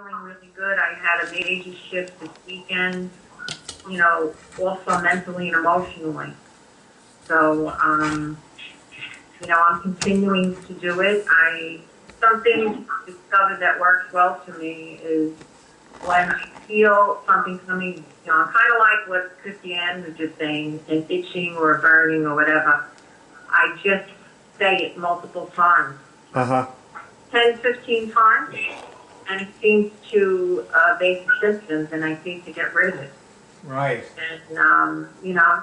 feeling really good. I had a major shift this weekend, also mentally and emotionally. So, I'm continuing to do it. Something discovered that works well for me is when I feel something coming, kind of like what Christiane was just saying, an itching or a burning or whatever, I just say it multiple times. 10, 15 times, and it seems to abate the symptoms, and I seem to get rid of it. Right. And, a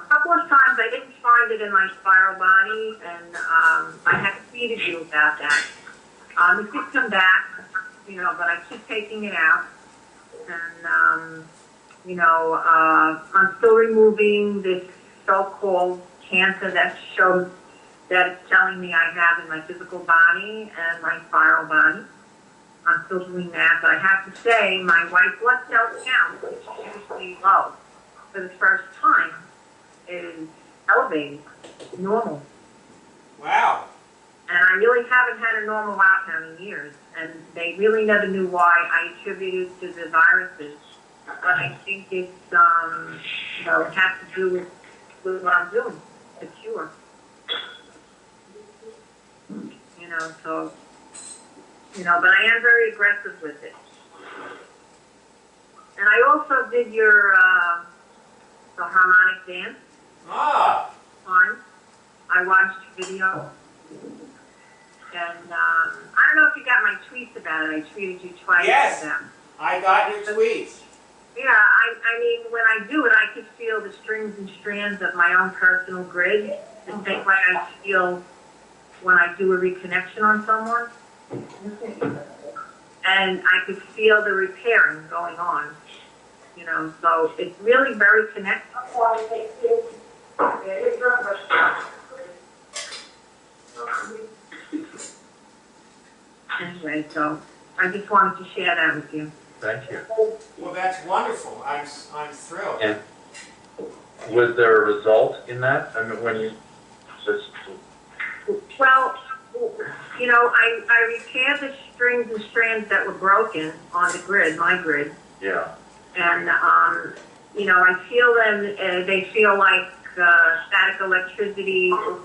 couple of times I didn't find it in my spiral body, and I had tweeted you about that. It did come back, but I keep taking it out. And, I'm still removing this so-called cancer that shows that it's telling me I have in my physical body and my spiral body. I'm still doing that, but I have to say my white blood cell count, which is usually low, for the first time, is elevated, normal. Wow. And I really haven't had a normal outcome in years, and they really never knew why. I attributed it to the viruses, but I think it's, it has to do with what I'm doing, the cure. But I am very aggressive with it. And I also did your, the harmonic dance. Ah. Fine. I watched your video. And, I don't know if you got my tweets about it. I tweeted you twice. Yes. About them. I got your tweets. Yeah, I mean, when I do it, I could feel the strings and strands of my own personal grid, the same way I feel when I do a reconnection on someone. And I could feel the repairing going on, so it's really very connected. Anyway, so I just wanted to share that with you. Thank you. Well, that's wonderful. I'm thrilled. And was there a result in that? I mean, when you just... Well, I repaired the strings and strands that were broken on the grid, my grid. Yeah. And, I feel them, they feel like static electricity, and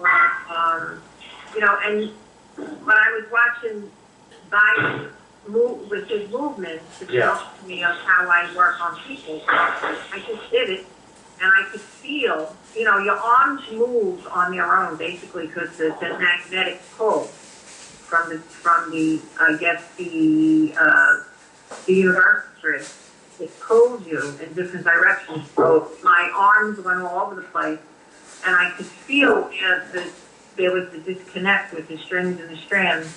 when I was watching Biden move with his movements to talk to me of how I work on people, I just did it, and I could feel, your arms move on their own, basically, because it's a magnetic pull from the I guess, the universe grid. It pulls you in different directions. So my arms went all over the place, and I could feel there was the disconnect with the strings and the strands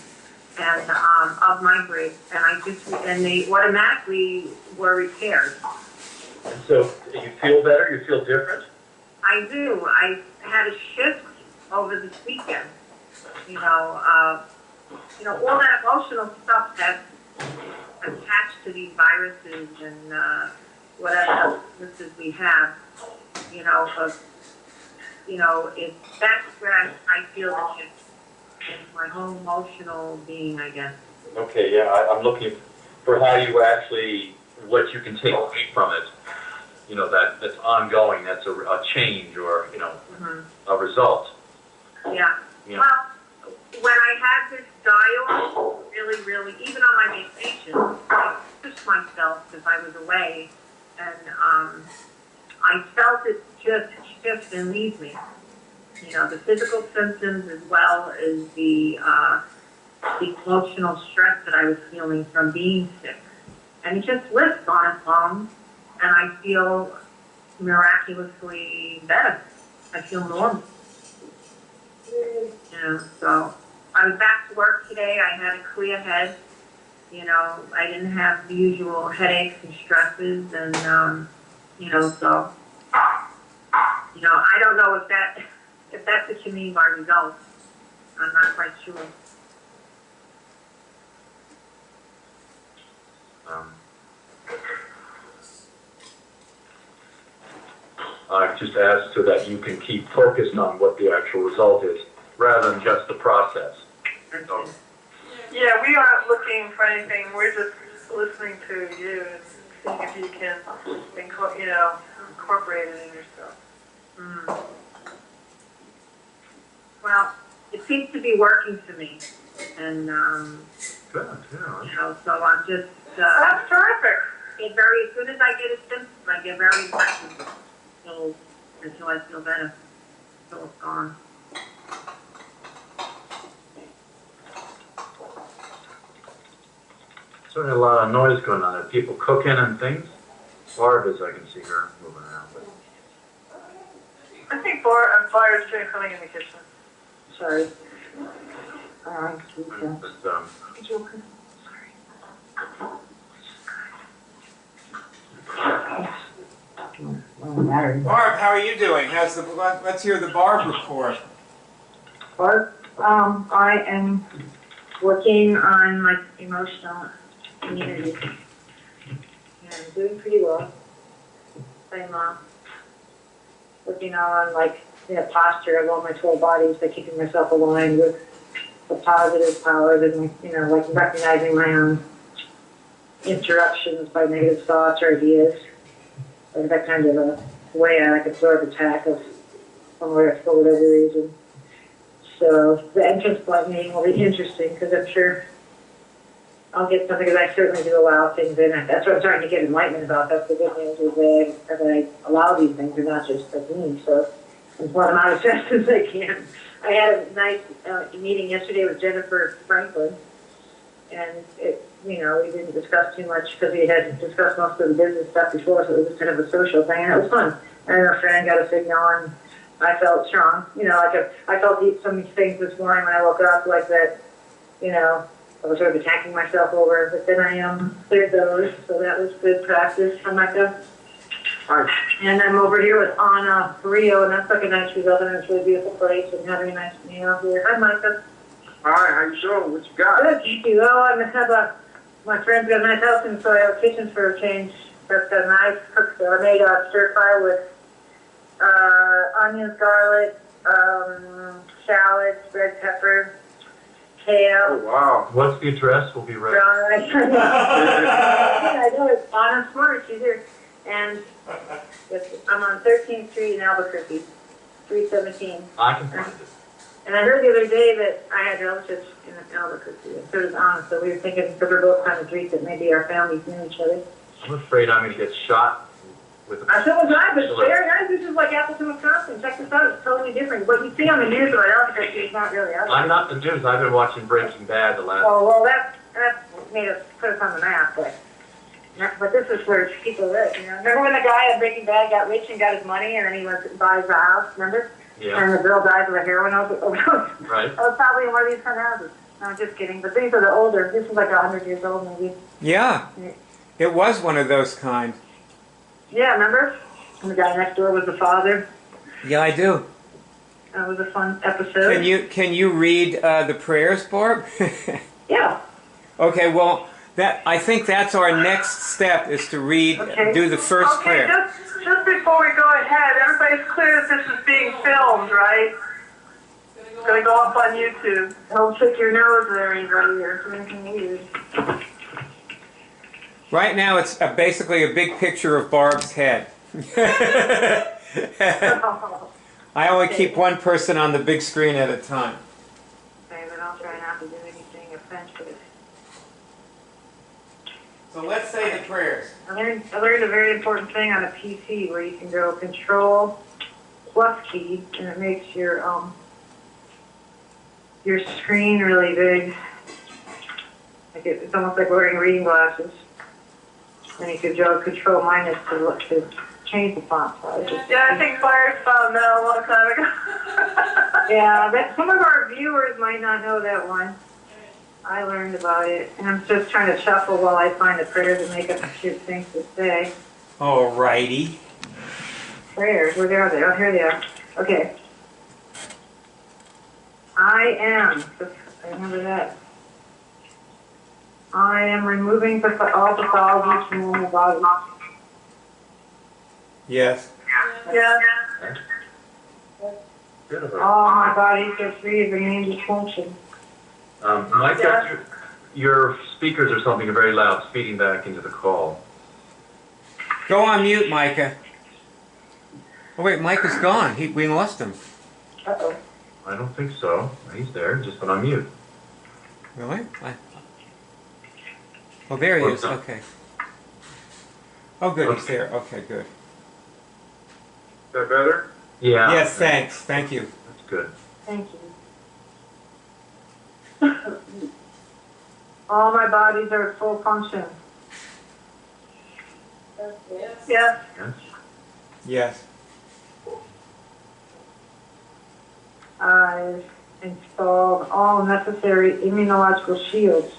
and of my grid, and they automatically were repaired. And so you feel better? You feel different? I do. I had a shift over this weekend. All that emotional stuff that's attached to these viruses and whatever illnesses we have, that's where I feel the shift in my whole emotional being, I guess. Okay, yeah, I'm looking for how you actually, what you can take away from it. That's ongoing, that's a change or, a result. Yeah. Well, when I had this dial, really, even on my vacation, I pushed myself because I was away, and I felt it just shift and leave me. The physical symptoms as well as the emotional stress that I was feeling from being sick. And it just lifts on its own, and I feel miraculously better. I feel normal. So I was back to work today. I had a clear head. I didn't have the usual headaches and stresses, and so I don't know if that's what you mean by results. I'm not quite sure. I've just asked so that you can keep focused on what the actual result is, rather than just the process. So. Yeah, we aren't looking for anything. We're just listening to you and seeing if you can, incorporate it in yourself. Mm. Well, it seems to be working for me, and Good, yeah. so I'm just That's terrific. as soon as I get a symptom, I get very aggressive until I feel better, until it's gone. Certainly a lot of noise going on there. People cooking and things. Barb is, I can see her moving around. But I think Fire's doing something in the kitchen. Sorry. All right. Barb, how are you doing? Let's hear the Barb report. Barb, I am working on my emotional immunity. And I'm doing pretty well. I'm working on posture of all my 12 bodies by keeping myself aligned with the positive powers and recognizing my own interruptions by negative thoughts or ideas. Like that kind of a way I absorb attack of for whatever reason. So the entrance point meeting will be interesting because I'm sure I'll get something, because I certainly do allow things in. That's what I'm trying to get enlightenment about. That's the good news, is that I allow these things and not just for me. So I'm putting them out as fast as I can. I had a nice meeting yesterday with Jennifer Franklin, and we didn't discuss too much because we had discussed most of the business stuff before, so it was just kind of a social thing, and it was fun. And our friend got a signal, and I felt strong. I felt some things this morning when I woke up, like that, I was sort of attacking myself over, but then I cleared those, so that was good practice for Micah. And I'm over here with Anna Rio, and that's like a nice result, and it's a really beautiful place, and having a nice meal here. Hi, Micah. Hi, how you doing? What you got? Good, thank you. My friend's got a nice house, and so I have a kitchen for a change. That's got a nice cook. So I made a stir fry with onions, garlic, shallots, red pepper, kale. Oh, wow. what's the address? We'll be ready. Brown rice. I know it's Anna Smart. She's here. And I'm on 13th Street in Albuquerque, 317. I can find it. And I heard the other day that I had relatives in Albuquerque, and so does Anna, so we were thinking, because we're both kind of Greek, that maybe our families knew each other. I'm afraid I'm going to get shot with a... So was I, but it's very nice. This is like Appleton, Wisconsin. Check this out. It's totally different. What you see on the news about Albuquerque is not really Albuquerque. I'm not the news. I've been watching Breaking Bad the last... Oh, well, that made us put us on the map, but this is where people live, Remember when the guy in Breaking Bad got rich and got his money, and then he went and buys a house, remember? Yeah. And the girl dies of a heroin overdose. Right. That was probably in one of these kind of houses. No, I'm just kidding. But these are the older. This is like 100 years old, maybe. Yeah, it was one of those kind. Yeah, remember? And the guy next door was the father. Yeah, I do. That was a fun episode. Can you read the prayers, Barb? Yeah. Okay, well, I think that's our next step, is to do the first prayer. Just before we go ahead, everybody's clear that this is being filmed, right? It's going to go up on YouTube. Don't pick your nose there, anybody, or anything weird. Right now, it's basically a big picture of Barb's head. I only keep one person on the big screen at a time. Okay, but I'll try not to do anything offensive. So let's say the prayers. I learned a very important thing on a PC where you can go Control plus key, and it makes your screen really big. It's almost like wearing reading glasses. And you could go Control minus to change the font size. Yeah, I think Fires found that a long time ago. Yeah, some of our viewers might not know that one. I learned about it, and I'm just trying to shuffle while I find the prayers and make up a few things to say. Alrighty. Prayers, where are they? Oh, here they are. Okay. I am. I remember that. I am removing all pathologies from my body. Yes. Yeah. Beautiful. All my bodies are free of immune dysfunction. Mike, your speakers or something are very loud, feeding back into the call. Go on mute, Micah. Oh wait, Micah's gone. We lost him. Uh-oh. I don't think so. He's there, just put on mute. Really? Oh, there he is. Okay. Oh, good. He's there. Okay, good. Is that better? Yeah. Yes, thanks. Thank you. That's good. Thank you. All my bodies are at full function. Yes. Yes. Yes. I've installed all necessary immunological shields.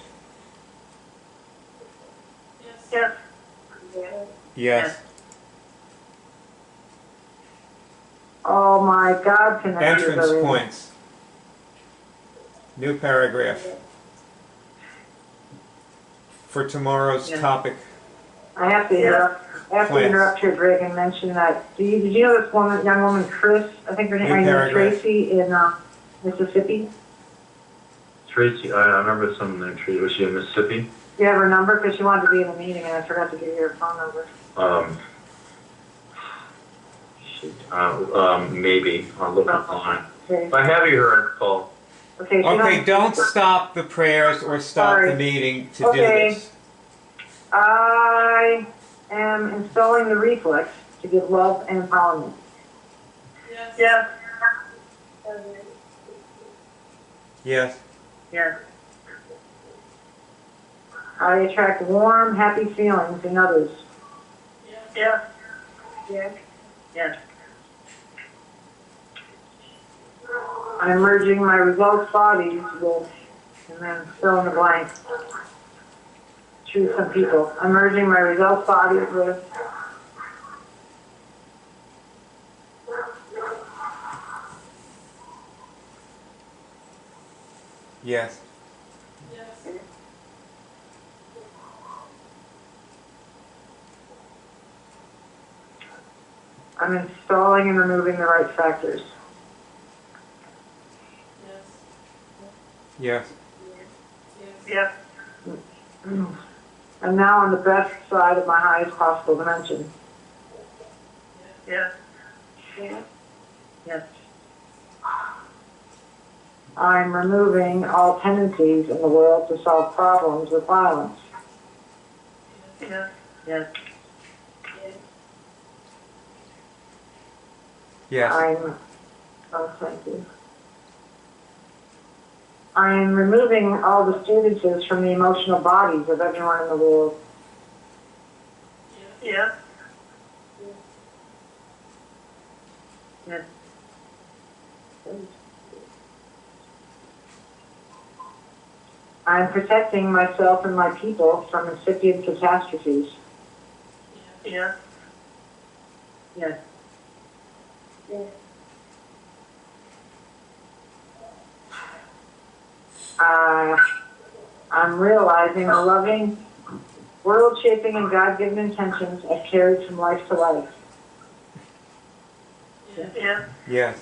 Yes. Yes. All my God connectors Entrance are in. points. New paragraph. For tomorrow's Yeah. topic. I have to interrupt here, Greg, and mention that. Did you know this woman, young woman, Chris? I think her New name is paragraph. Tracy in Mississippi. Tracy, I remember some name. Tracy. Was she in Mississippi? Do you have her number? Because she wanted to be in the meeting, and I forgot to give you her phone number. Maybe. I'll look up online. Okay. If I have you here, Paul. Okay. Okay, don't stop the prayers or stop Sorry. the meeting to Okay. do this. I am installing the reflex to give love and empowerment. Yes. Yes. Yes. Yes. I attract warm, happy feelings in others. Yes. Yes. Yes. I'm merging my results bodies with, and then fill in the blank. Choose some people. I'm merging my results bodies with. Yes. I'm installing and removing the right factors. Yes. Yes. I'm now on the best side of my highest possible dimension. Yes. Yes. I'm removing all tendencies in the world to solve problems with violence. Yes. Yes. Yes. Thank you. I'm removing all disturbances from the emotional bodies of everyone in the world. Yes. Yes. I'm protecting myself and my people from incipient catastrophes. Yes. Yes. I'm realizing the loving, world-shaping, and God-given intentions I've carried from life to life. Yes. Yes.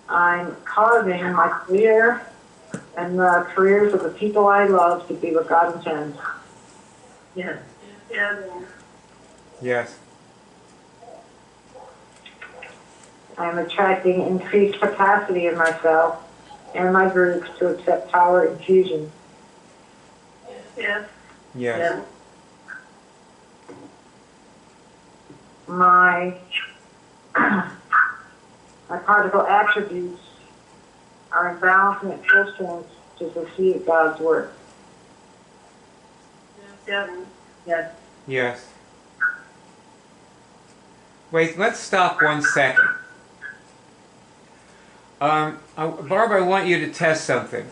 I'm causing my career and the careers of the people I love to be what God intends. Yes. Yes. Yes. I'm attracting increased capacity in myself and my groups to accept power infusion. Yes. Yes. My particle attributes are in balance and at full strength to succeed at God's work. Yes. Yes. Yes. Wait, let's stop 1 second. Barb, I want you to test something.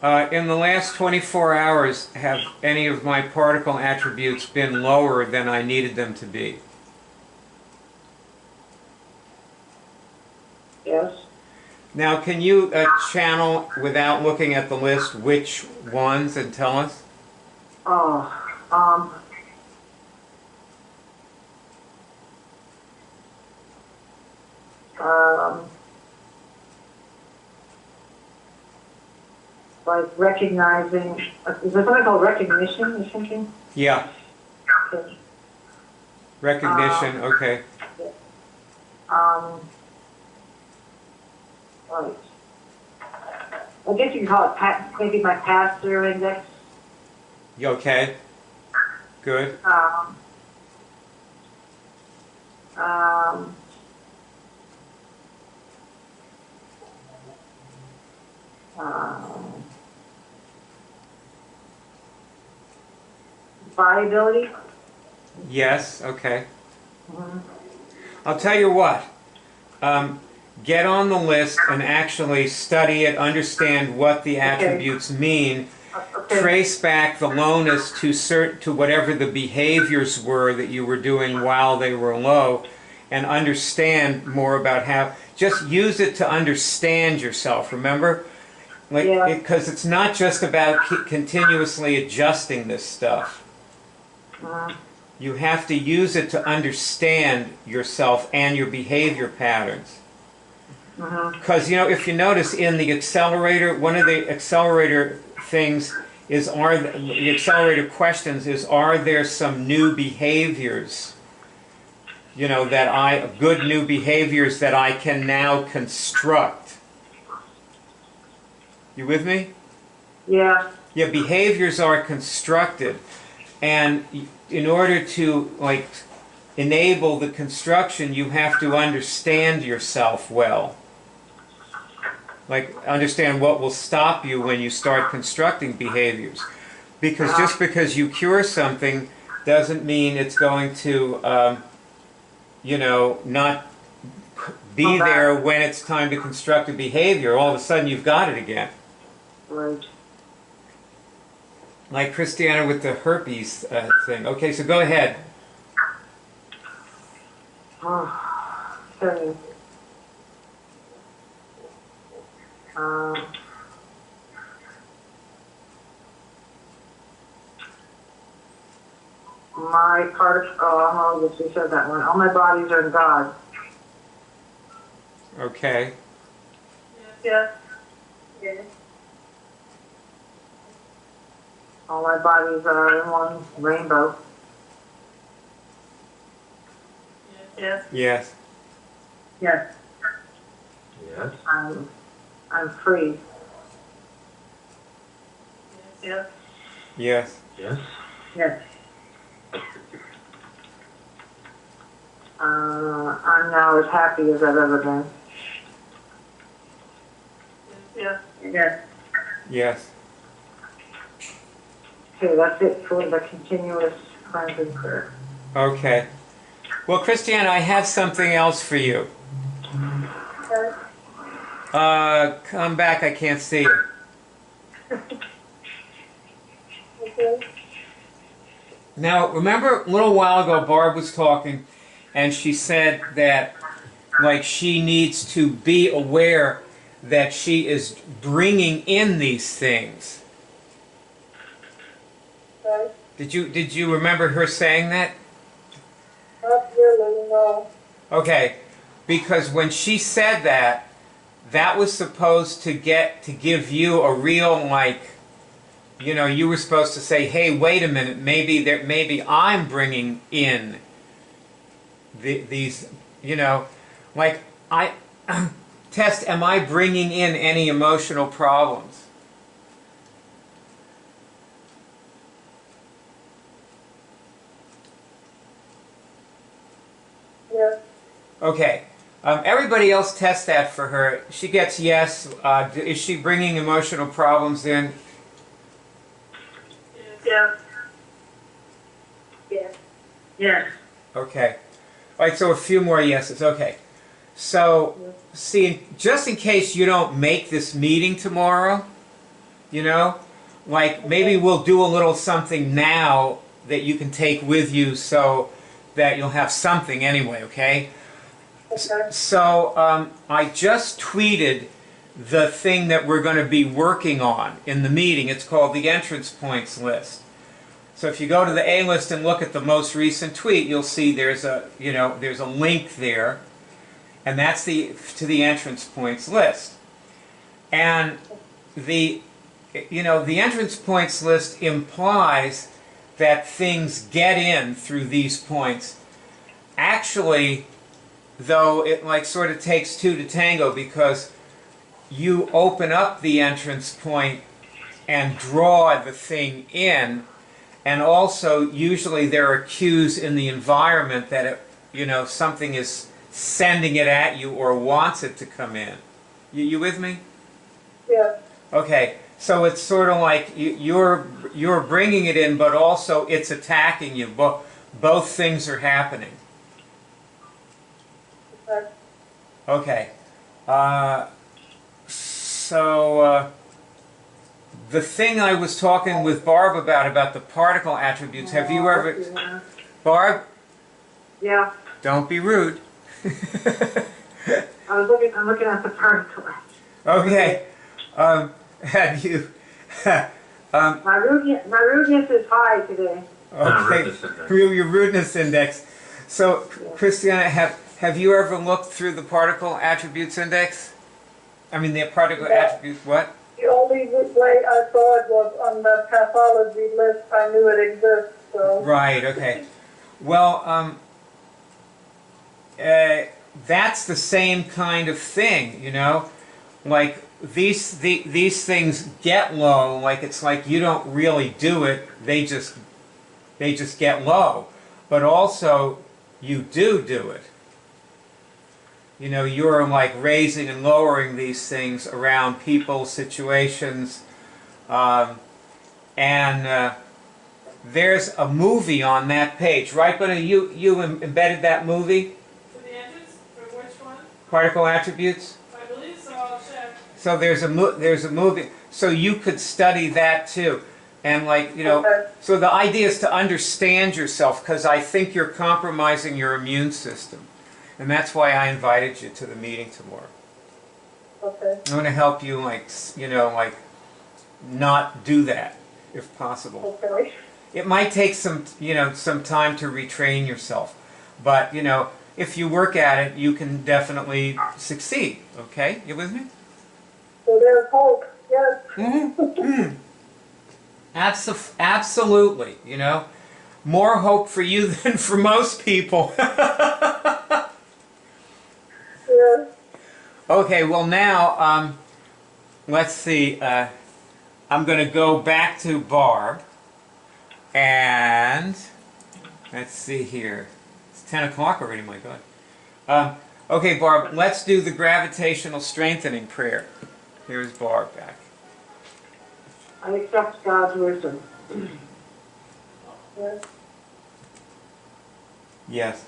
In the last 24 hours, have any of my particle attributes been lower than I needed them to be? Yes? Now, can you channel, without looking at the list, which ones and tell us? Oh, like recognizing, is there something called recognition or something? Yeah, Okay. recognition, okay. Right. I guess you can call it maybe my pass-through index. You okay? Good. Um, Viability. Yes, okay. Mhm. I'll tell you what. Get on the list and actually study it, understand what the attributes mean, Okay. trace back the lowness to whatever the behaviors were that you were doing while they were low, and understand more about how. Just use it to understand yourself. Remember, like, Yeah. because it's not just about continuously adjusting this stuff. Mhm. You have to use it to understand yourself and your behavior patterns. Because, if you notice in the accelerator, one of the accelerator things is, the accelerator questions is, are there some new behaviors, good new behaviors that I can now construct? You with me? Yeah. Yeah, behaviors are constructed. And in order to, enable the construction, you have to understand yourself well. Understand what will stop you when you start constructing behaviors. Because just because you cure something doesn't mean it's going to, not be there when it's time to construct a behavior. All of a sudden you've got it again. Right. Like Christiana with the herpes thing. Okay, so go ahead. Okay. My part, I guess you said that one. All my bodies are in God. Okay. Yes. Yes. All my bodies are in one rainbow. Yes. Yes. Yes. Yes. I'm free. Yes. Yes. Yes. Yes. I'm now as happy as I've ever been. Yes. Yes. Yes. Okay, that's it for the continuous cleansing prayer. Okay. Well, Christiana, I have something else for you. Come back, I can't see you. Okay. Now, remember a little while ago, Barb was talking, and she said that, she needs to be aware that she is bringing in these things. Okay. Did you remember her saying that? Not really, no. Okay, because when she said that, that was supposed to give you a real, you were supposed to say, hey, wait a minute, maybe I'm bringing in these, test, am I bringing in any emotional problems? Yes. Okay. Everybody else test that for her. She gets yes. Is she bringing emotional problems in? Yes. Yes. Yes. Okay. All right, so a few more yeses. Okay. So, see, just in case you don't make this meeting tomorrow, maybe we'll do a little something now that you can take with you so that you'll have something anyway, okay? Okay. So, I just tweeted the thing that we're going to be working on in the meeting. It's called the entrance points list. So if you go to the A list and look at the most recent tweet, you'll see there's a link there, and that's to the entrance points list. And the you know, the entrance points list implies that things get in through these points. Actually, though, it like sort of takes two to tango, because you open up the entrance point and draw the thing in, and also usually there are cues in the environment that it, you know, something is sending it at you or wants it to come in. You with me? Yeah. Okay, so it's sort of like you're bringing it in, but also it's attacking you. Both things are happening. Okay. So the thing I was talking with Barb about the particle attributes, have you ever... Barb, Yeah, don't be rude. I'm looking at the particle. Okay. Have you... My rudeness is high today. Okay, Rudeness index. your rudeness index. So, Christiana, have you ever looked through the particle attributes index? I mean, the particle attributes, what? The only way I saw it was on the pathology list. I knew it exists, so. Right, okay. Well, that's the same kind of thing, you know? Like, these things get low, like it's like you don't really do it, they just get low. But also, you do it. You know, you're like raising and lowering these things around people, situations, and there's a movie on that page, right? But you embedded that movie, For the entrance? For which one? particle attributes. I believe so, I'll check. So there's a movie, so you could study that too, and like, you know, Okay. so the idea is to understand yourself, because I think you're compromising your immune system, and that's why I invited you to the meeting tomorrow. Okay. I want to help you, like, you know, like, not do that if possible. Okay. It might take some, you know, some time to retrain yourself, but you know, if you work at it, you can definitely succeed. Okay, you with me? So there's hope. Yes. Absolutely, you know, more hope for you than for most people. Yes. Okay, well now, let's see, I'm going to go back to Barb, and let's see here, it's 10 o'clock already, my God. Okay, Barb, let's do the gravitational strengthening prayer. Here's Barb back. I accept God's wisdom. Yes. Yes.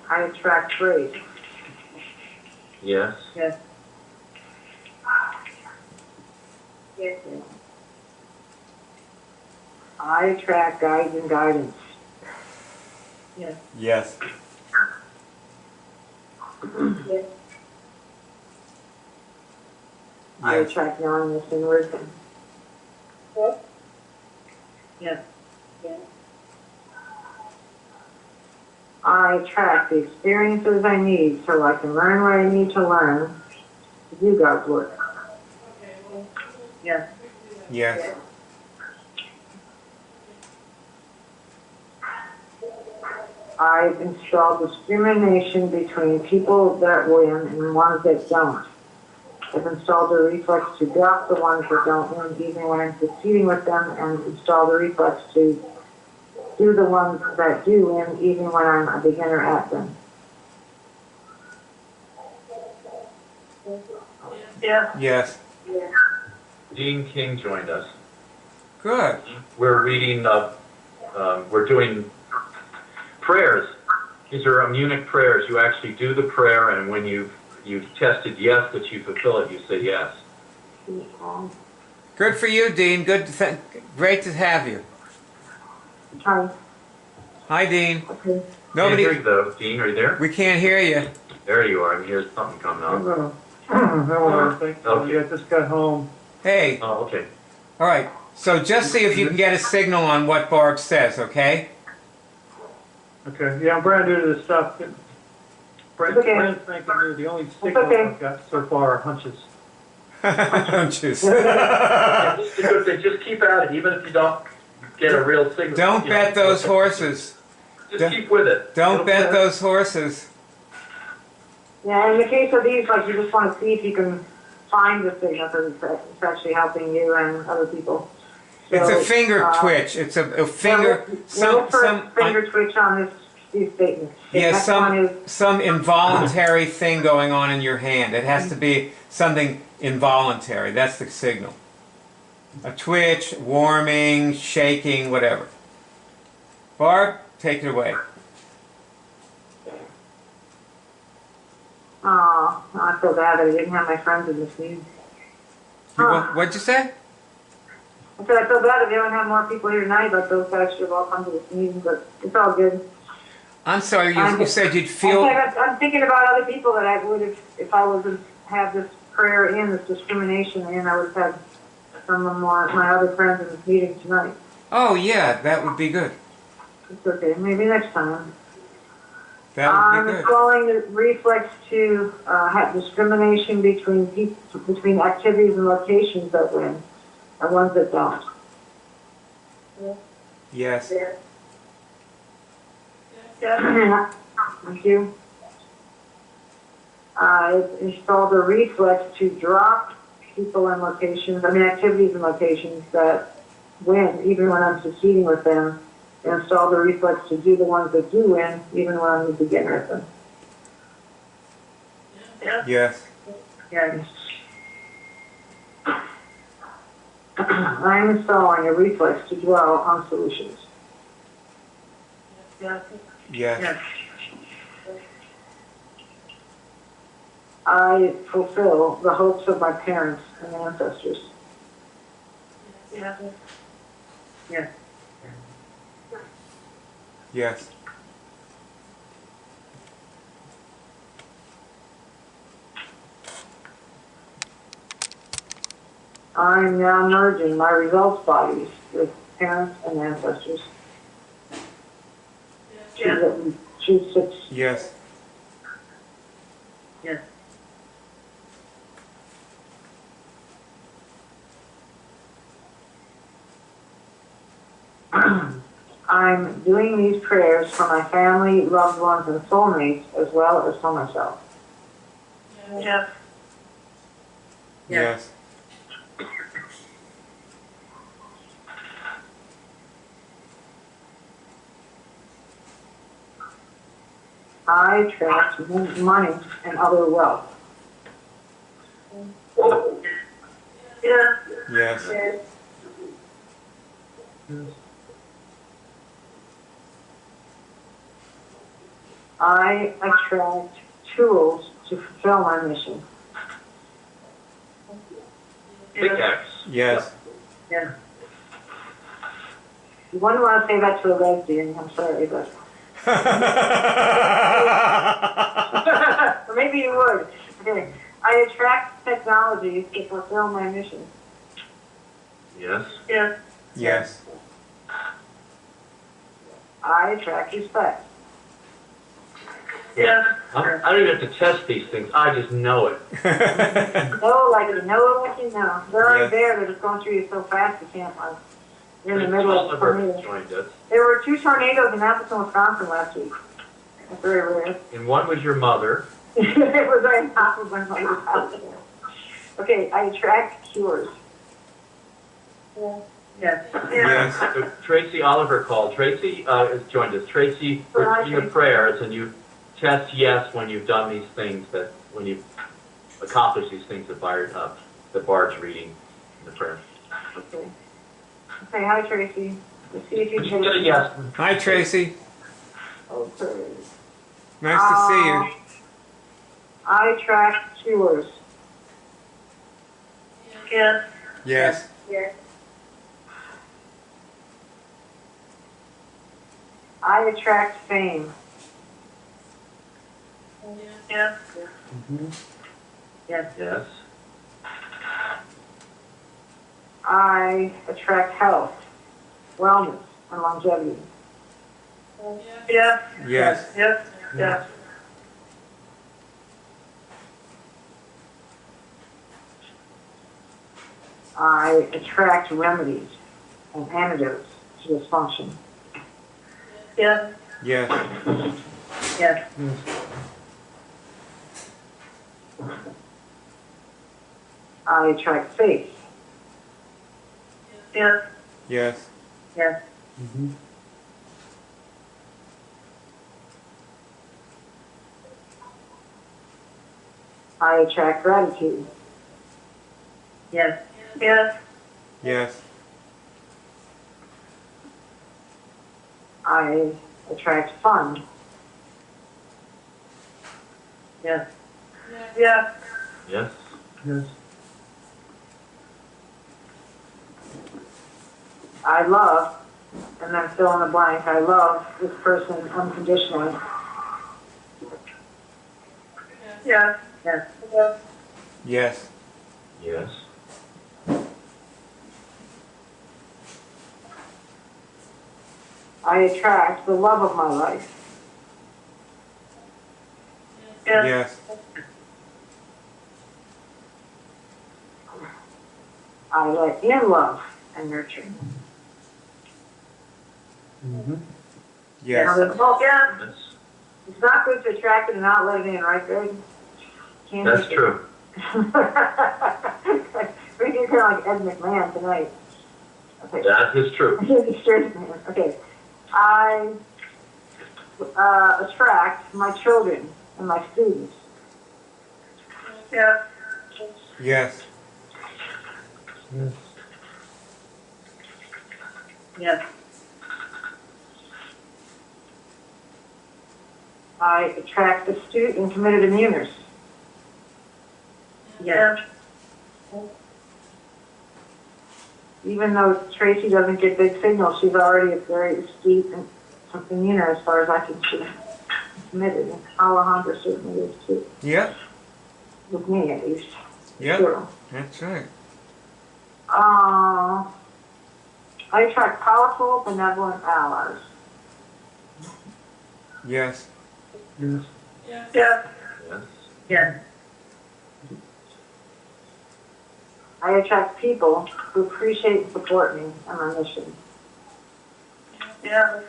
I attract grace. Yes. Yes. Yes. I attract guides and guidance. Yes. Yes. Yes. I attract knowledge and wisdom. Yes. Yes. Yes. I attract the experiences I need so I can learn what I need to learn to do God's work. Okay, well, Yes. Yes. I've installed discrimination between people that win and ones that don't. I've installed a reflex to block the ones that don't win even when I'm succeeding with them, and installed a reflex to do the ones that do win even when I'm a beginner at them. Yeah. Yes. Dean King joined us. Good. We're reading, we're doing prayers. These are immunic prayers. You actually do the prayer, and when you've tested yes that you fulfill it, you say yes. Good for you, Dean. Great to have you. Hi. Hi, Dean. Okay. Nobody. Can't hear you though. Dean, are you there? We can't hear you. There you are. I can hear something coming on. Hello. Hello, thank you. Okay. I just got home. Hey. Oh, okay. All right. So just see if you can get a signal on what Barb says, okay? Okay, yeah, I'm brand new to this stuff. Brand Okay. spanking new. The only signal okay. I've got so far are hunches. Just It's a good thing. Just keep at it, even if you don't get a real signal. don't you bet know. those horses. Just keep with it. Don't It'll bet work. those horses. Yeah, in the case of these, like, you just want to see if you can find the signal because it's actually helping you and other people. It's a So, finger twitch. It's a finger. Look for finger twitch on these statements. The Yeah, next one is some involuntary thing going on in your hand. It has to be something involuntary. That's the signal. A twitch, warming, shaking, whatever. Barb, take it away. oh, I feel bad that I didn't have my friends in this meeting. What'd you say? I said I feel bad if you don't have more people here tonight, but those guys should have all come to this meeting, but it's all good. I'm sorry, you said you'd feel... I'm thinking about other people that I would have, if I was to have this prayer in, this discrimination in, I would have had some of my other friends in this meeting tonight. Oh, yeah, that would be good. It's okay, maybe next time. That would I'm be good. calling the reflex to have discrimination between activities and locations that win and ones that don't. Yes. Yeah. Thank you. I installed a reflex to drop people and locations, activities and locations that win, even when I'm succeeding with them. And installed a reflex to do the ones that do win, even when I'm the beginner at them. Yes. Yeah. I'm installing a reflex to dwell on solutions. Yes. I fulfill the hopes of my parents and ancestors. Yes. I'm now merging my results bodies with parents and ancestors. Choose 6. Yes. I'm doing these prayers for my family, loved ones, and soulmates, as well as for myself. Yes. I attract money and other wealth. Yes. I attract tools to fulfill my mission. Pickaxe. Yes. You wouldn't want to say that to a lesbian, I'm sorry, but... or maybe you would. Okay. I attract technologies to fulfill my mission. Yes. Yes. I attract respect. I don't even have to test these things. I just know it. Know like you know what you know. They're already Yes. there, they're just going through you so fast you can't, you're in the It's middle of a Oliver tornado. joined us. There were 2 tornadoes in Appleton, Wisconsin last week. That's very rare. And one was your mother. It was right on top of my mother's house. Okay, I attract cures. Yes. So Tracy Oliver called. Tracy has joined us. Tracy, we're Hi, doing the Tracy. prayers, and you test yes when you've done these things, that when you've accomplished these things that Barb's reading in the prayer. Okay. Okay, hi Tracy. Let's see if you But you can. get a yes. Hi, Tracy. Okay. Nice to see you. I attract cures. Yes. I attract fame. Yes. I attract health, wellness, and longevity. Yes. I attract remedies and antidotes to dysfunction. Yes. Yes. Yes. I attract faith. Yes. Yes. Yes. I attract gratitude. Yes. Yes. Yes. I attract fun. Yes. Yes. Yes. Yes. Yes. I love, and then fill in the blank. I love this person unconditionally. Yes. Yes. Yes. Yes. Yes. I attract the love of my life. Yes. Yes. I let in love and nurturing. Mm-hmm. Now, Yes. there's no- Yes. Yes. it's not good to attract it and not let it in, right, Greg? Can't That's do it. true. We're kind of like Ed McMahon tonight. Okay. That is true. Okay. I attract my children and my students. Yes. Yes. Yes. Yes. I attract astute and committed immuners. Yes. Even though Tracy doesn't get big signals, she's already a very astute and immuner as far as I can see. Committed. And Alejandra certainly is too. Yep. With me at least. Yep. Sure. That's right. I attract powerful, benevolent allies. Yes. Yes. Yes. Yes. Yes. Yes. I attract people who appreciate and support me and my mission. Yes.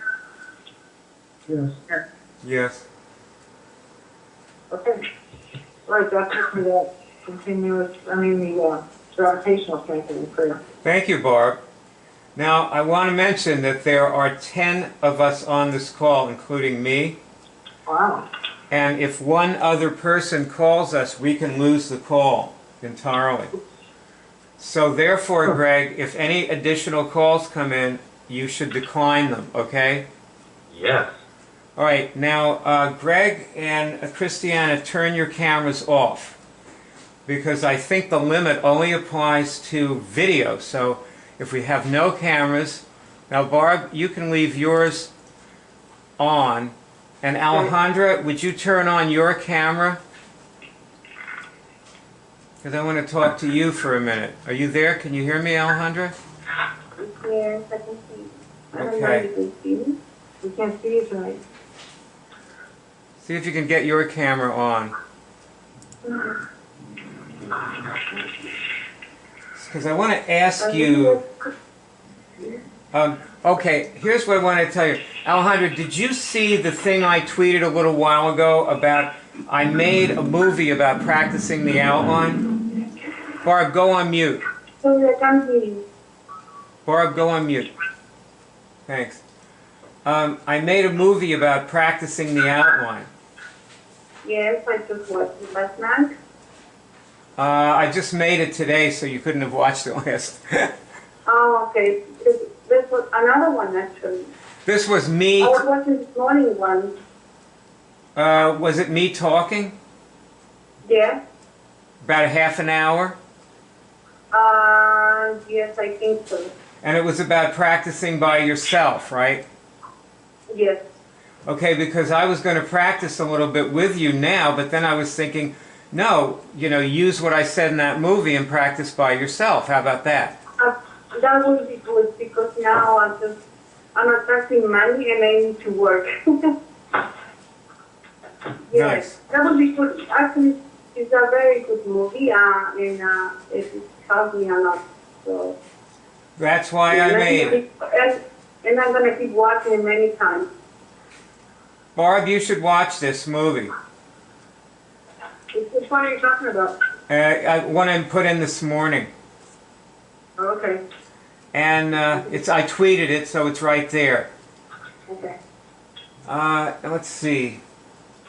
Yes. Yes. Okay. Right, that's just for that continuous, the gravitational strengthening prayer. Thank you, Barb. Now, I want to mention that there are 10 of us on this call, including me. Wow. And if one other person calls us, we can lose the call entirely. So therefore, Greg, if any additional calls come in, you should decline them, okay? Yes. All right, now, Greg and Christiana, turn your cameras off, because I think the limit only applies to video. So if we have no cameras, now Barb, you can leave yours on. And Alejandra, would you turn on your camera? Because I want to talk to you for a minute. Are you there? Can you hear me, Alejandra? Yes, I can see. Okay. We can't see you tonight. See if you can get your camera on. Because I want to ask you... okay, here's what I want to tell you. Alejandra, did you see the thing I tweeted a little while ago about I made a movie about practicing the outline? Barb, go on mute. Sorry, I can't hear you. Barb, go on mute. Thanks. I made a movie about practicing the outline. Yes, I just watched it last night. I just made it today, so you couldn't have watched it last. Oh, okay. This was another one, actually. This was me. I was watching this morning one. Was it me talking? Yeah. About a half an hour? Yes, I think so. And it was about practicing by yourself, right? Yes. Okay, because I was going to practice a little bit with you now, but then I was thinking, no, use what I said in that movie and practice by yourself. How about that? That would be good because now I'm attracting money and I need to work. Yes, Nice. that would be good. Actually, it's a very good movie and it helped me a lot. So. That's why I made it. And I'm gonna keep watching it many times. Barb, you should watch this movie. Which one are you talking about? One I put in this morning. Oh, okay, And I tweeted it, so it's right there. okay. Let's see.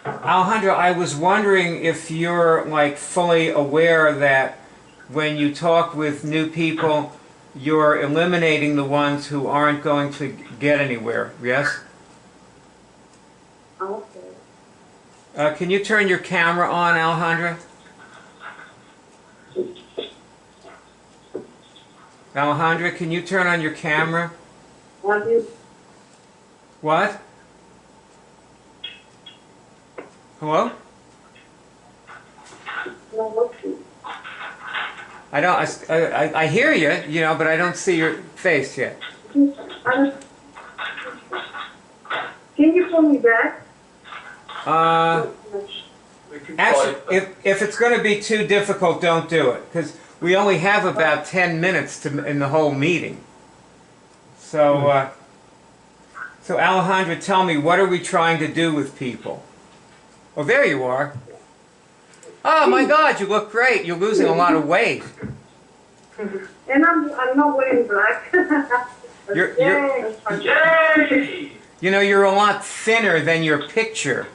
Alejandro, I was wondering if you're like fully aware that when you talk with new people, you're eliminating the ones who aren't going to get anywhere, yes? Okay. Can you turn your camera on, Alejandra? Alejandra, can you turn on your camera? Want you? What? Hello? No, look you. I hear you, you know, but I don't see your face yet. Can you pull me back? Actually, if it's going to be too difficult, don't do it, because we only have about 10 minutes in the whole meeting. So, so Alejandra, tell me, what are we trying to do with people? Oh, there you are. Oh my God, you look great. You're losing a lot of weight. And I'm not wearing black. You're- Yay! You know, you're a lot thinner than your picture.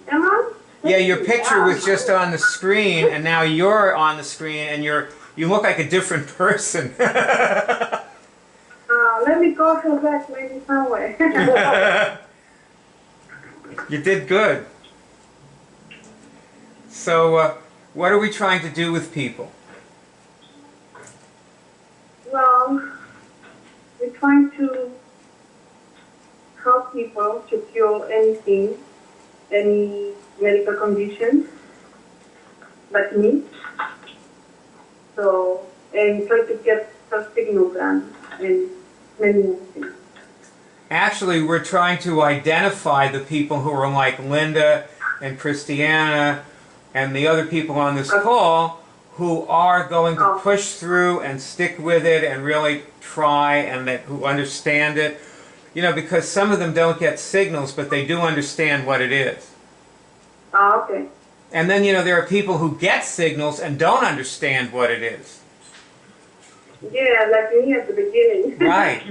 Am I? Yeah, your picture was just on the screen, and now you're on the screen, and you look like a different person. Let me go for that maybe somewhere. You did good. So, what are we trying to do with people? Well, we're trying to help people to cure anything, any medical condition, like me. So, and try to get some signal done and many more things. Actually, we're trying to identify the people who are like Linda and Christiana and the other people on this call who are going to push through and stick with it and really try and who understand it. You know, because some of them don't get signals, but they do understand what it is. Oh, okay. And then, you know, there are people who get signals and don't understand what it is. Yeah, like me at the beginning. Right.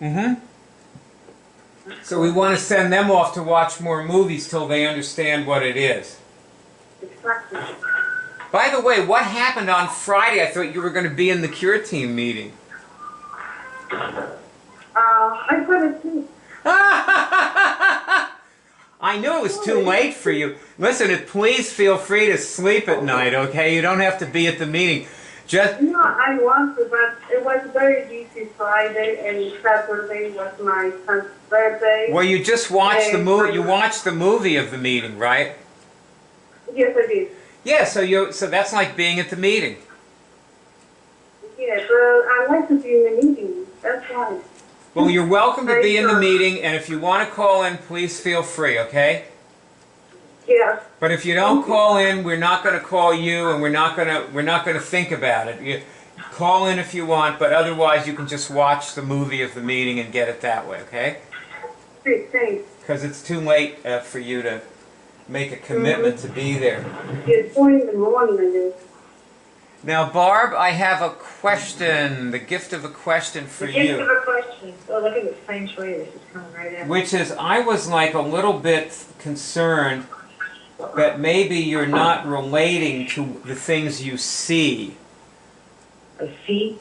Mm-hmm. So we want to send them off to watch more movies till they understand what it is. Exactly. By the way, what happened on Friday? I thought you were going to be in the Cure Team meeting. I got it too. I knew it was too late for you. Listen, please feel free to sleep at night, okay? You don't have to be at the meeting. Just No, I want to, but it was very busy Friday and Saturday was my son's birthday. well, you just watched the movie. You watched the movie of the meeting, right? Yes, I did. Yeah. So that's like being at the meeting. Yeah, but I like to be in the meeting. That's why. Well, you're welcome to be in the meeting, and if you want to call in, please feel free, okay? Yes. But if you don't call in, we're not going to call you, and we're not going to think about it. You call in if you want, but otherwise you can just watch the movie of the meeting and get it that way, okay? Great, thanks. Because it's too late for you to make a commitment to be there. It's 4 in the morning, I guess. Now, Barb, I have a question, the gift of a question for The gift of you, a question. Oh, look at the feng shui. This is coming right in. which is I was like a little bit concerned that maybe you're not relating to the things you see. I see.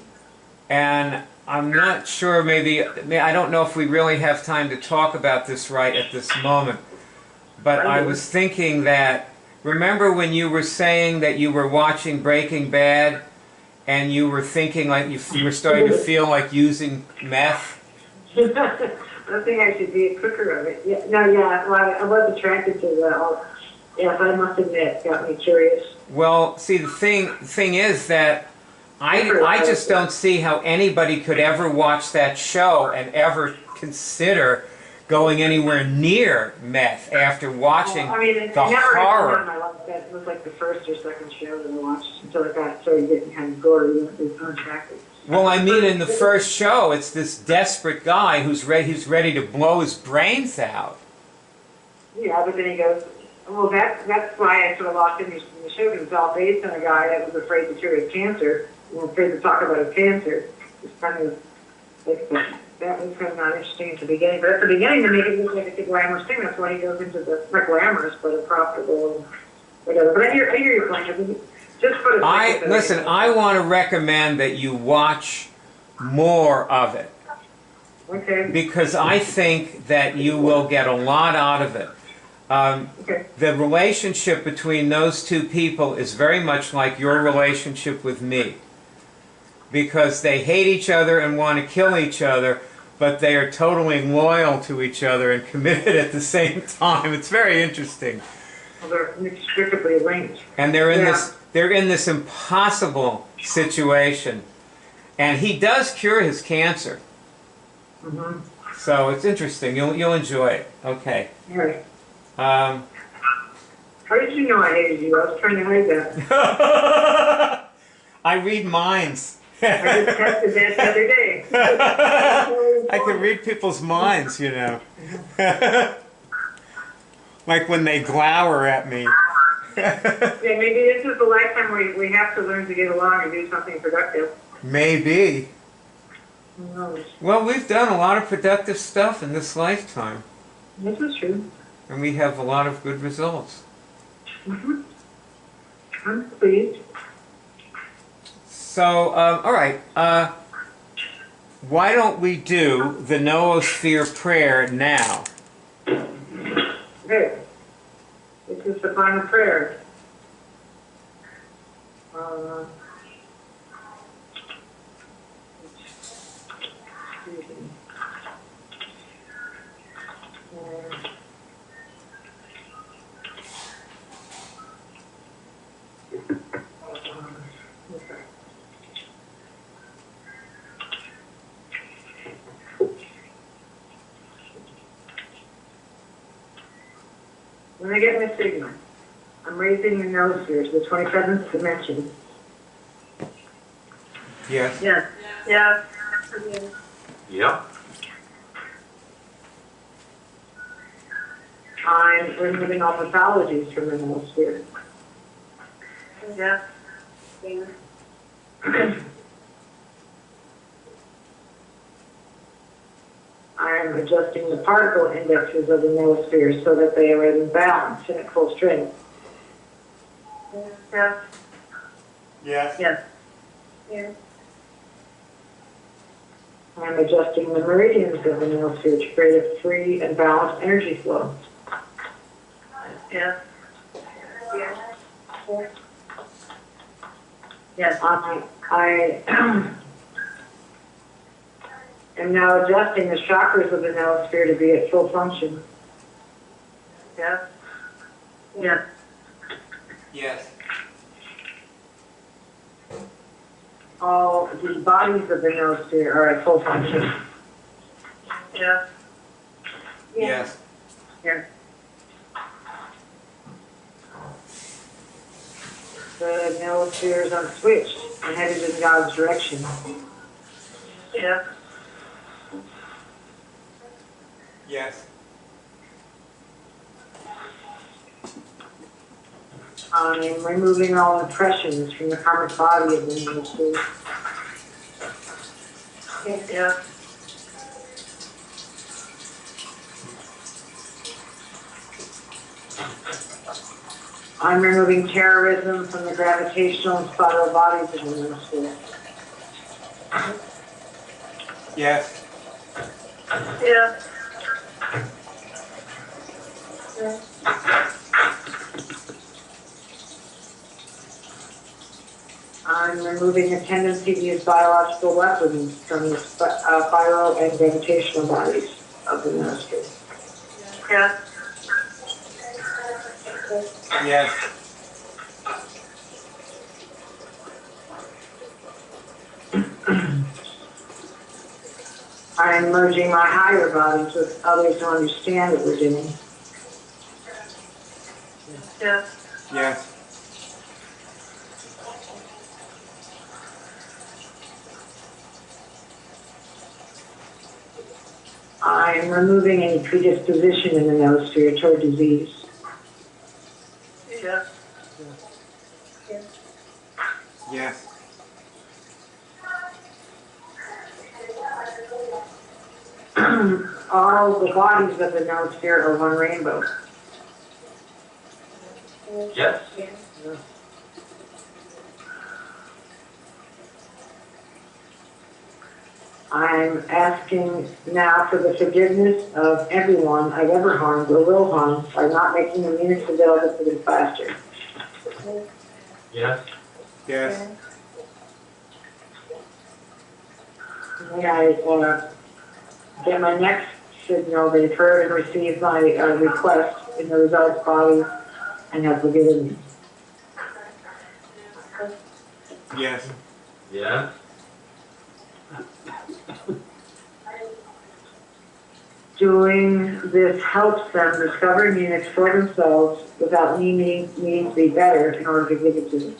And I'm not sure, I don't know if we really have time to talk about this right at this moment, but I was thinking that, remember when you were saying that you were watching Breaking Bad and you were thinking like you were starting to feel like using meth? I think I should be a cooker of it. Yeah, no, yeah, well, I was attracted to that. Yes, I must admit, it got me curious. Well, see, the thing is that I just don't see how anybody could ever watch that show and ever consider going anywhere near meth after watching I mean, the I never had horror. one. I loved that. It was like the first or second show that I watched. until it started getting kind of gory and it was unattractive. Well, I mean, in the first show, it's this desperate guy who's ready to blow his brains out. Yeah, but then he goes, well, that's why I sort of lost interest in the show, because it's all based on a guy that was afraid to cure his cancer, and afraid to talk about his cancer. It's kind of, like, that was kind of not interesting at the beginning, but at the beginning to make it look like it's a glamorous thing, that's why he goes into the, not glamorous, but a profitable and whatever. But I hear your point. I mean, just for the sake of it, Listen, I want to recommend that you watch more of it, Okay, because I think that you will get a lot out of it. okay, The relationship between those two people is very much like your relationship with me, because they hate each other and want to kill each other, but they are totally loyal to each other and committed at the same time. It's very interesting. well, they're inextricably linked. And they're in Yeah. this impossible situation. And he does cure his cancer. Mm-hmm. So it's interesting. You'll enjoy it. Okay. All right. Um, How did you know I hated you? I was trying to hide that. I read minds. I just tested that the other day. I can read people's minds, you know. Like when they glower at me. Yeah, maybe this is the lifetime we have to learn to get along and do something productive. Maybe. Who knows? Well, we've done a lot of productive stuff in this lifetime. This is true. And we have a lot of good results. Mm-hmm. I'm pleased. So, all right. Why don't we do the Noosphere prayer now? Okay. This is the final prayer. Excuse me. Okay. When I get my signal, I'm raising the Noosphere to the 27th dimension. Yes. Yes. Yeah. Yeah. I'm removing all pathologies from the Noosphere. Yes. I'm adjusting the particle indexes of the Noosphere so that they are in balance and at full strength. Yes. Yes. Yes. Yes. I'm adjusting the meridians of the Noosphere to create a free and balanced energy flow. Yes. Yes. I am now adjusting the chakras of the Noosphere to be at full function. Yes. Yes. Yes. All the bodies of the Noosphere are at full function. Yes. Yes. Yes. The Noosphere is unswitched and headed in God's direction. Yes. Yes. I'm removing all impressions from the karmic body of the Noosphere. Yes. I'm removing terrorism from the gravitational and spiral bodies of the Noosphere. Yes. Yes. I'm removing a tendency to use biological weapons from the spiral and gravitational bodies of the Noosphere. Yes. Yes. I'm merging my higher bodies with others who understand what we're doing. Yes. Yes. I'm removing any predisposition in the Nosphere toward disease. Yes. Yes. All the bodies of the Nosphere are one rainbow. Yes. I'm asking now for the forgiveness of everyone I've ever harmed or will harm by not making the units available for this faster. Yes. Yes. May I get my next signal, they've heard and received my request in the results body and have forgiven me. Yes. Yes. Doing this helps them discover Unix for themselves without me needing to be better in order to give it to them.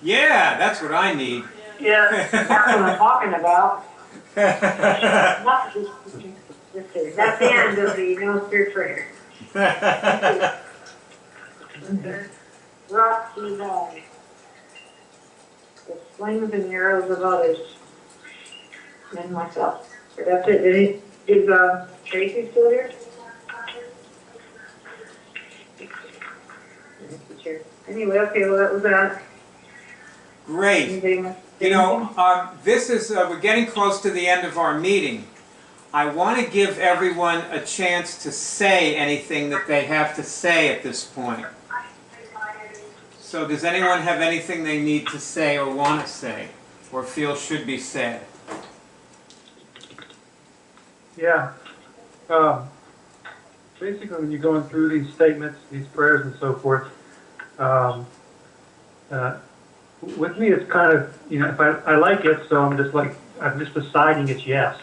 Yeah, that's what I need. Yes. That's what I'm talking about. That's the end of the No Spirit Prayer. Rocky Valley. The slings and arrows of others. And myself. So that's it. Is Tracy still here? Anyway, okay, well, that was that. Great. Anything? You know, this is, we're getting close to the end of our meeting. I want to give everyone a chance to say anything that they have to say at this point. So does anyone have anything they need to say or want to say or feel should be said? Yeah. Basically, when you're going through these statements, these prayers and so forth, with me, it's kind of, you know, if I like it, so I'm just deciding it's yes.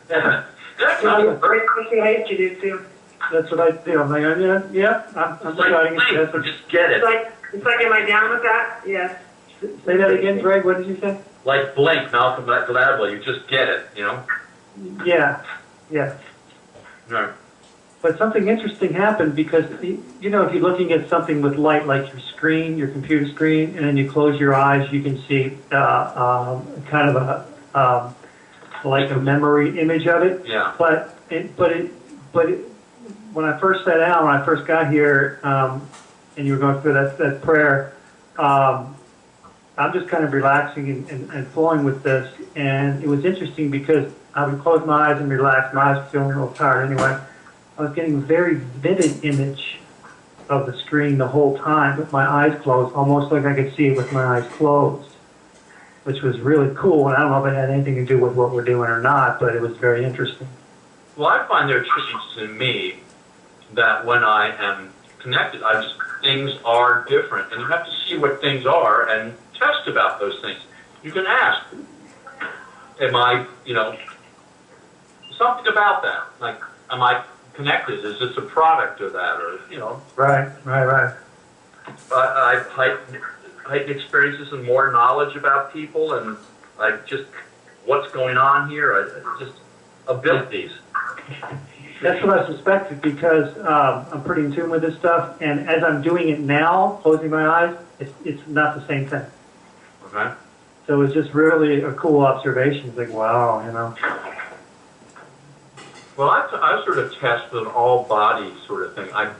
That's Tracy hates you, do too. That's what I do. I'm like, yeah, I'm deciding it's yes. Or just get it. It's like, am I down with that? Yes. say that again, Greg. What did you say? Like Blink, Malcolm Gladwell, you just get it, you know? Yeah, yeah. No. But something interesting happened because, you know, if you're looking at something with light, like your screen, your computer screen, and then you close your eyes, you can see kind of like a memory image of it. Yeah. But when I first sat down, when I first got here, and you were going through that prayer, I'm just kind of relaxing and flowing with this. And it was interesting because I would close my eyes and relax. My eyes were feeling a little tired anyway. I was getting a very vivid image of the screen the whole time with my eyes closed, almost like I could see it with my eyes closed, which was really cool. And I don't know if it had anything to do with what we're doing or not, but it was very interesting. Well, I find there are traits in me that when I am connected, things are different. And you have to see what things are and test about those things. You can ask, am I, you know, something about that. Like, am I connected? Is this a product of that? Or, you know. Right. I've heightened experiences and more knowledge about people and what's going on here. Just abilities. That's what I suspected because I'm pretty in tune with this stuff. And as I'm doing it now, closing my eyes, it's not the same thing. Okay. So it's just really a cool observation. It's like, wow, you know. Well, I sort of test with an all-body sort of thing. I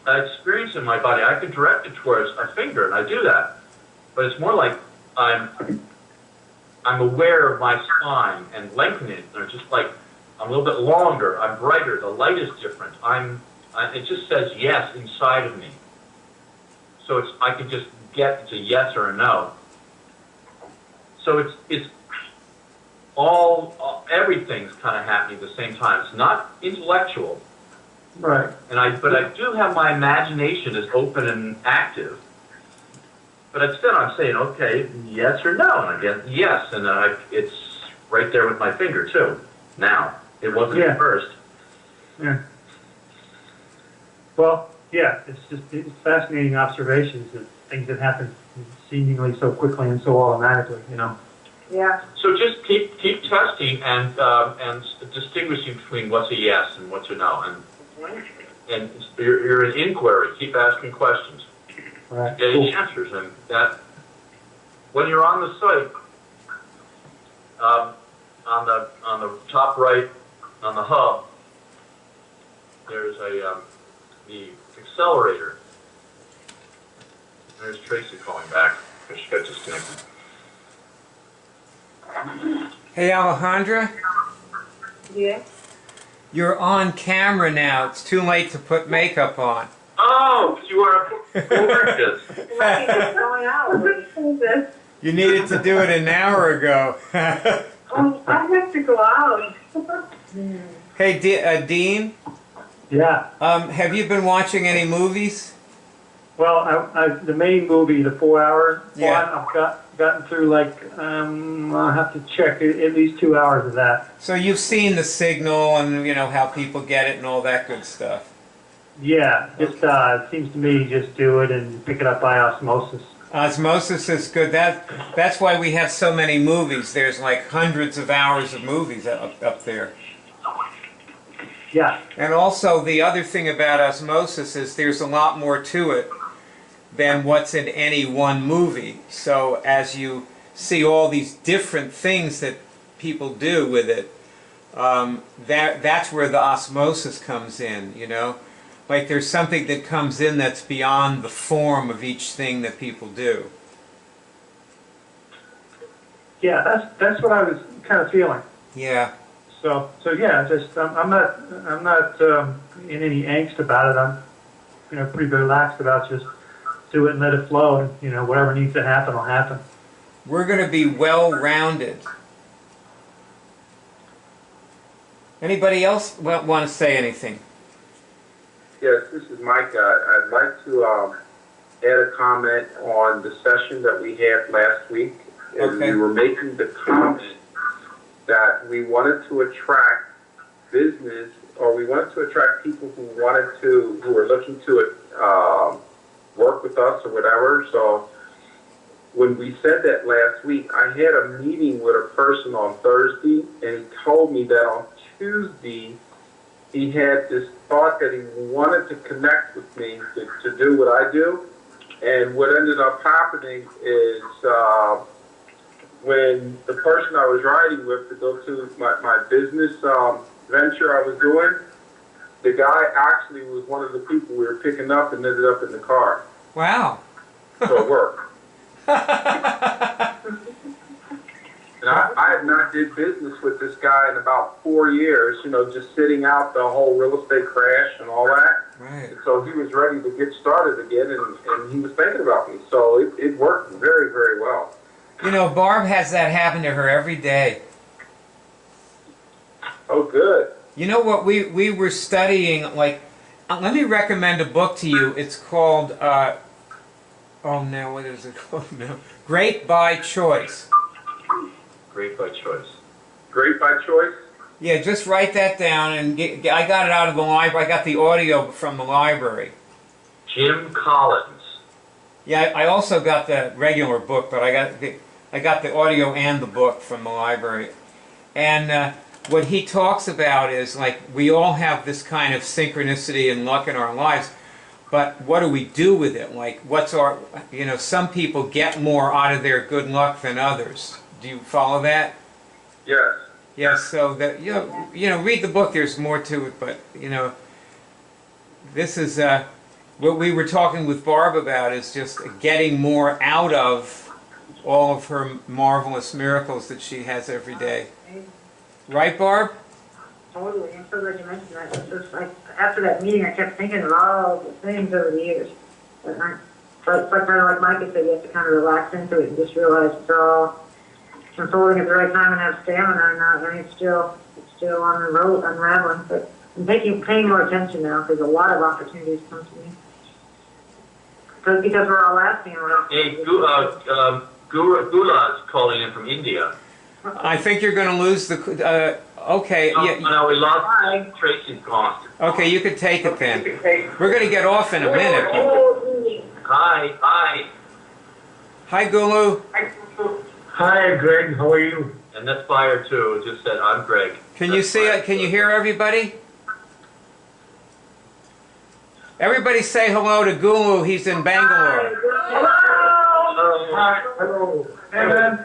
experience in my body, I can direct it towards a finger, and I do that. But it's more like I'm aware of my spine and lengthening it. Or just like I'm a little bit longer, I'm brighter, the light is different. It just says yes inside of me. So I can just get it's a yes or a no. So it's everything's kind of happening at the same time. It's not intellectual. Right. But I do have my imagination is open and active. But instead I'm saying, okay, yes or no, and I get yes, and it's right there with my finger too. Now it wasn't at first. Yeah. Well, yeah, it's fascinating observations of things that happen seemingly so quickly and so automatically, you know. Yeah. So just keep testing and distinguishing between what's a yes and what's a no, and you're an inquiry. Keep asking questions, Right. getting answers, and that when you're on the site, on the top right on the hub, there's the accelerator. There's Tracy calling back because she got disconnected. Hey, Alejandra, Yeah. you're on camera now. It's too late to put makeup on. Oh, you are gorgeous. What's going on? What is this? You needed to do it an hour ago. Oh, I have to go out. Hey, Dean, Yeah. have you been watching any movies? Well, the main movie, the 4-hour Yeah. one, I've gotten through like, I'll have to check at least 2 hours of that. So you've seen The Signal and, you know, how people get it and all that good stuff. Yeah, just it seems to me just do it and pick it up by osmosis. Osmosis is good. That's why we have so many movies. There's like hundreds of hours of movies up there. Yeah, And also the other thing about osmosis is there's a lot more to it than what's in any one movie. So as you see all these different things that people do with it, that's where the osmosis comes in, you know? Like there's something that comes in that's beyond the form of each thing that people do. yeah, that's what I was kind of feeling. Yeah. So yeah, just I'm not in any angst about it. I'm pretty relaxed about just do it and let it flow, and whatever needs to happen will happen. We're going to be well-rounded. Anybody else want to say anything? Yes, this is Mike. I'd like to add a comment on the session that we had last week. And Okay. we were making the comment that we wanted to attract business, or we wanted to attract people who were looking to work with us or whatever. So when we said that last week, I had a meeting with a person on Thursday, and he told me that on Tuesday he had this thought that he wanted to connect with me to do what I do. And what ended up happening is when the person I was riding with to go to my business venture I was doing, the guy actually was one of the people we were picking up and ended up in the car. Wow. So it worked. And I had not did business with this guy in about 4 years, just sitting out the whole real estate crash and all that. Right. And so he was ready to get started again, and he was thinking about me. So it worked very, very well. Barb has that happen to her every day. Oh, good. You know what, we were studying, like, let me recommend a book to you. It's called, what is it called now? Great by Choice. Great by choice. Great by choice. Yeah, just write that down, and I got it out of the library. I got the audio from the library. Jim Collins. Yeah, I also got the regular book, but I got the audio and the book from the library. And what he talks about is, like, we all have this kind of synchronicity and luck in our lives, but what do we do with it? Like, what's our, some people get more out of their good luck than others. Do you follow that? Yes. Yes, so that, read the book, there's more to it, but, this is, what we were talking with Barb about is just getting more out of all of her marvelous miracles that she has every day. Right, Barb? Totally. I'm so glad you mentioned that. It's just like after that meeting, I kept thinking of all the things over the years. But kind of like Micah said, you have to kind of relax into it and just realize it's all unfolding at the right time and have stamina. And it's still on the road, unraveling. But I'm paying more attention now because a lot of opportunities come to me. Because we're all asking. Hey, Gula's calling in from India. I think you're going to lose the, okay, No, yeah, no, we lost Tracy's gone. okay, you could take it then. We're going to get off in a minute. Hi. Hi, Gulu. Hi, Greg. How are you? And that's Fire too. Just said, I'm Greg. Can you see it? Can you hear everybody? Everybody say hello to Gulu. He's in Bangalore. Hi. Hello. Hey, man.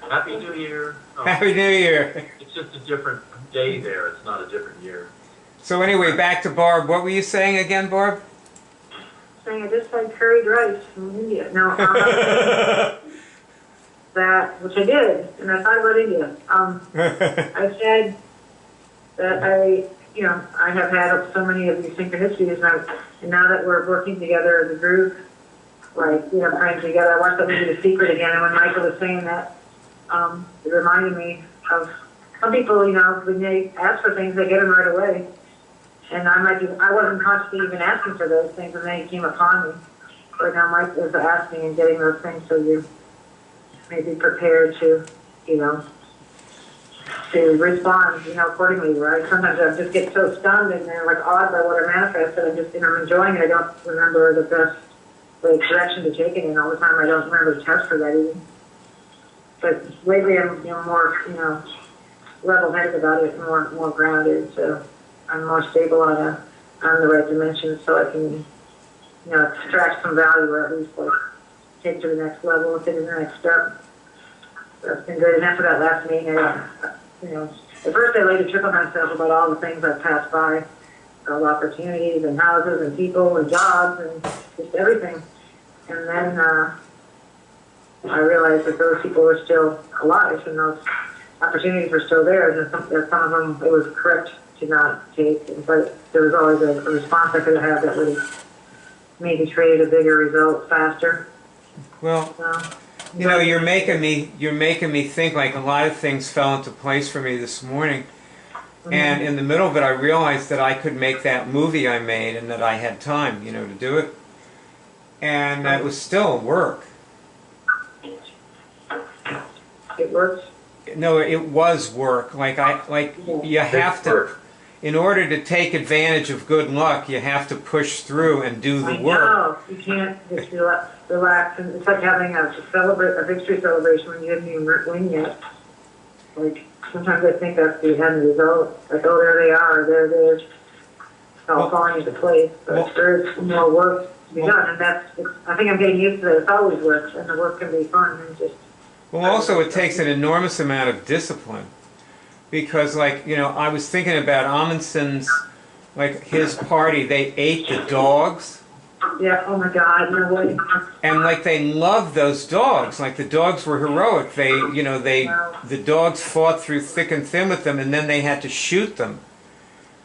Happy New Year. Oh, Happy New Year. it's just a different day there. It's not a different year. So anyway, back to Barb. What were you saying again, Barb? Saying I just had curried rice from India. No, that, which I did, and I thought about India. I said that I have had so many of these synchronicities, and now that we're working together as a group, praying together, I watched that movie The Secret again, and when Michael was saying that, it reminded me of some people, when they ask for things, they get them right away. And I wasn't consciously even asking for those things, and they came upon me. But now Mike is asking and getting those things, so you may be prepared to, to respond, accordingly, right? Sometimes I just get so stunned and they're awed by what I manifest that I'm enjoying it. I don't remember the best direction to take it in all the time. I don't remember the test for that even. But lately I'm more, level-headed about it, more grounded, so I'm more stable on the right dimension, so I can, extract some value, or at least take to the next level, take to the next step. That's been good. And after that last meeting, at first I laid a trip on myself about all the things I've passed by, all the opportunities and houses and people and jobs and just everything. And then I realized that those people were still alive and those opportunities were still there, and that some of them it was correct to not take. But there was always a response I could have had that would have maybe created a bigger result faster. Well, you're making me think like a lot of things fell into place for me this morning. Mm-hmm. And in the middle of it, I realized that I could make that movie I made and that I had time, to do it. And it was still work. It works? No, it was work. You have to, in order to take advantage of good luck, you have to push through and do the work. No, you can't just relax. And it's like having a victory celebration when you haven't even win yet. Sometimes I think that's the end result. Oh, there they are, there it is. It's all falling into place. But there is more work to be done, and I think I'm getting used to that. It's always work, and the work can be fun and just. Well, also it takes an enormous amount of discipline, because I was thinking about Amundsen's, his party, they ate the dogs. Yeah, oh my God, no way. And they loved those dogs. The dogs were heroic. The dogs fought through thick and thin with them, and then they had to shoot them.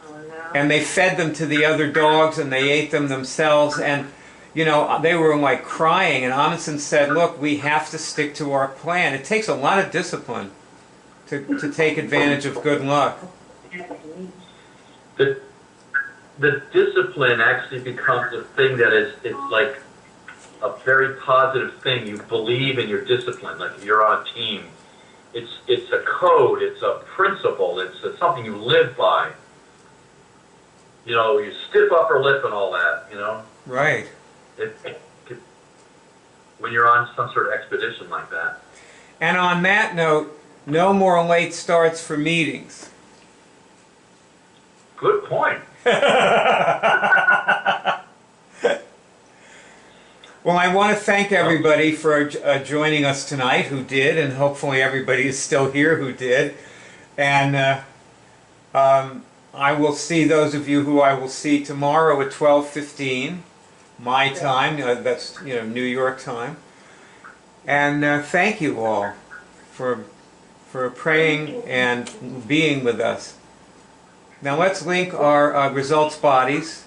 Oh, no. And they fed them to the other dogs, and they ate them themselves, and they were crying, and Amundsen said, look, we have to stick to our plan. It takes a lot of discipline to take advantage of good luck. The discipline actually becomes a thing that it's like a very positive thing. You believe in your discipline, if you're on a team. It's a code, it's a principle, it's something you live by. You stiff upper lip and all that, Right. When you're on some sort of expedition like that. And on that note, no more late starts for meetings. Good point. Well, I want to thank everybody for joining us tonight who did, and hopefully everybody is still here who did. And I will see those of you who I will see tomorrow at 12:15 my time. That's New York time. And thank you all for praying and being with us. Now let's link our results bodies.